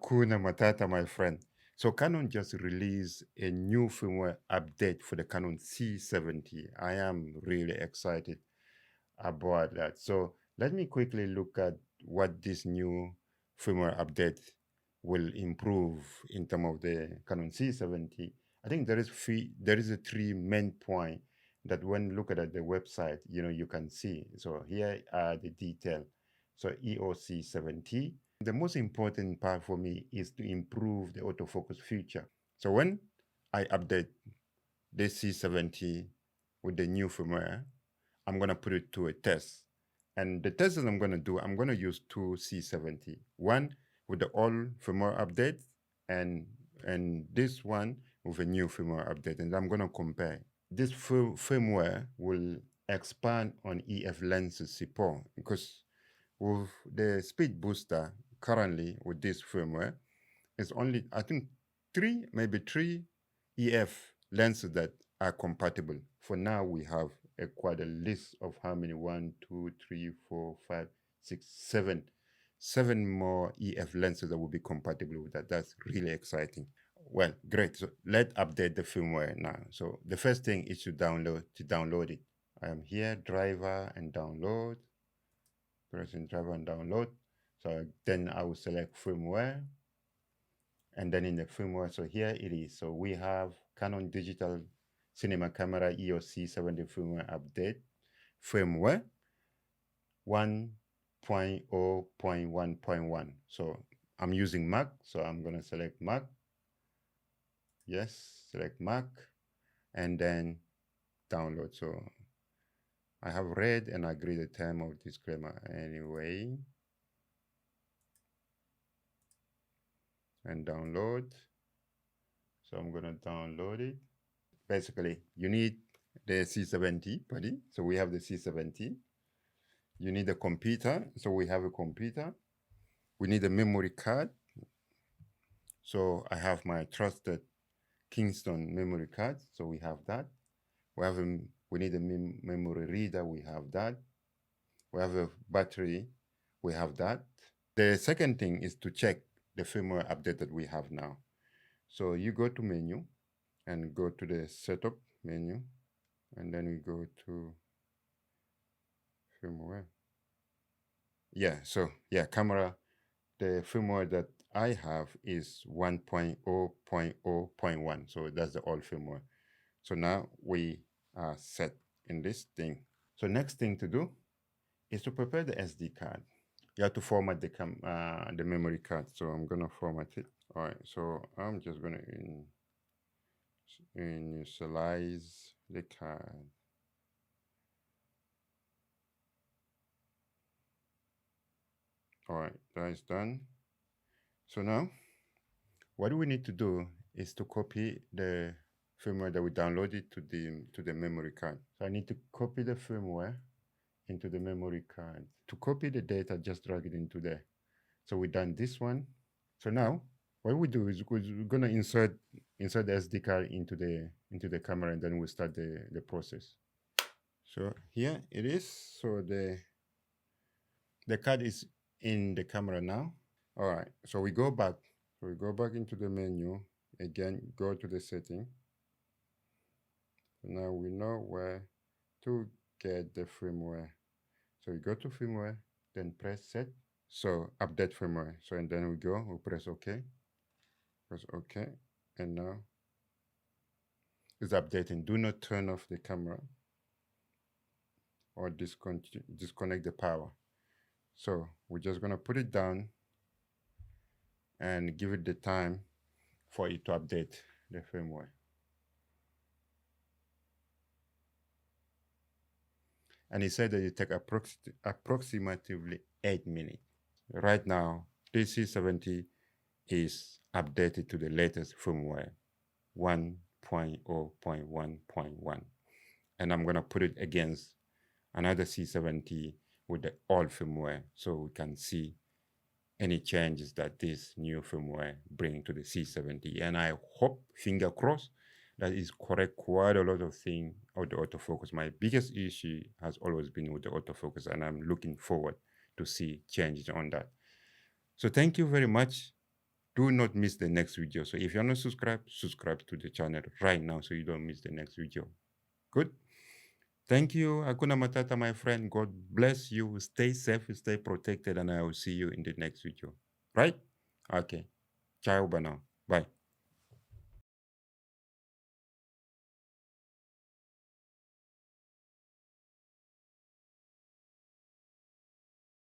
Hakuna Matata, my friend. So Canon just released a new firmware update for the Canon C70. I am really excited about that. So let me quickly look at what this new firmware update will improve in terms of the Canon C70. I think there is a three main point that when look at the website, you can see. So here are the detail. So EOC 70. The most important part for me is to improve the autofocus feature. So when I update the C70 with the new firmware, I'm going to put it to a test. And the test that I'm going to do, I'm going to use two C70. One with the old firmware update and this one with a new firmware update. And I'm going to compare. This firmware will expand on EF lenses support because with the speed booster currently with this firmware, it's only, I think, maybe three EF lenses that are compatible. For now, we have quite a list of how many, 1, 2, 3, 4, 5, 6, 7. 7 more EF lenses that will be compatible with that. That's really exciting. Well, great. So let's update the firmware now. So the first thing is to download it. I am here, driver and download. Pressing driver and download. So then I will select firmware. And then in the firmware, so here it is. So we have Canon Digital Cinema Camera EOS C70 firmware update, firmware 1.0.1.1. So I'm using Mac, so I'm going to select Mac. Yes, select Mac, and then download. So I have read and agreed the term of disclaimer anyway. And download. So I'm going to download it. Basically, you need the C70, buddy. So we have the C70. You need a computer. So we have a computer. We need a memory card. So I have my trusted Kingston memory card. So we have that. We need a memory reader. We have that. We have a battery. We have that. The second thing is to check the firmware update that we have now. So you go to menu and go to the setup menu, and then we go to firmware. Yeah, so yeah, camera, the firmware that I have is 1.0.0.1. So that's the old firmware. So now we are set in this thing. So next thing to do is to prepare the SD card. You have to format the memory card. So I'm gonna format it. All right, so I'm just gonna initialize the card. All right, that is done. So now, what we need to do is to copy the firmware that we downloaded to the memory card. So I need to copy the firmware into the memory card. To copy the data, just drag it into there. So we done this one. So now, what we do is we're gonna insert the SD card into the camera, and then we start the process. So here it is. So the card is in the camera now. All right, so we go back. So we go back into the menu. Again, go to the setting. So now we know where to get the firmware. So we go to firmware, then press set. So update firmware. So and then we press OK. Press OK. And now it's updating. Do not turn off the camera or disconnect the power. So we're just gonna put it down and give it the time for it to update the firmware. And it said that it take approximately 8 minutes. Right now, this C70 is updated to the latest firmware, 1.0.1.1. And I'm gonna put it against another C70 with the old firmware so we can see any changes that this new firmware bring to the C70. And I hope, finger crossed, that is correct quite a lot of things of the autofocus. My biggest issue has always been with the autofocus, and I'm looking forward to see changes on that. So thank you very much do not miss the next video. So if you're not subscribed, subscribe to the channel right now so you don't miss the next video. Good. Thank you. Hakuna Matata, my friend. God bless you. Stay safe, stay protected, and I will see you in the next video. Right? Okay. Ciao, bye now. Bye.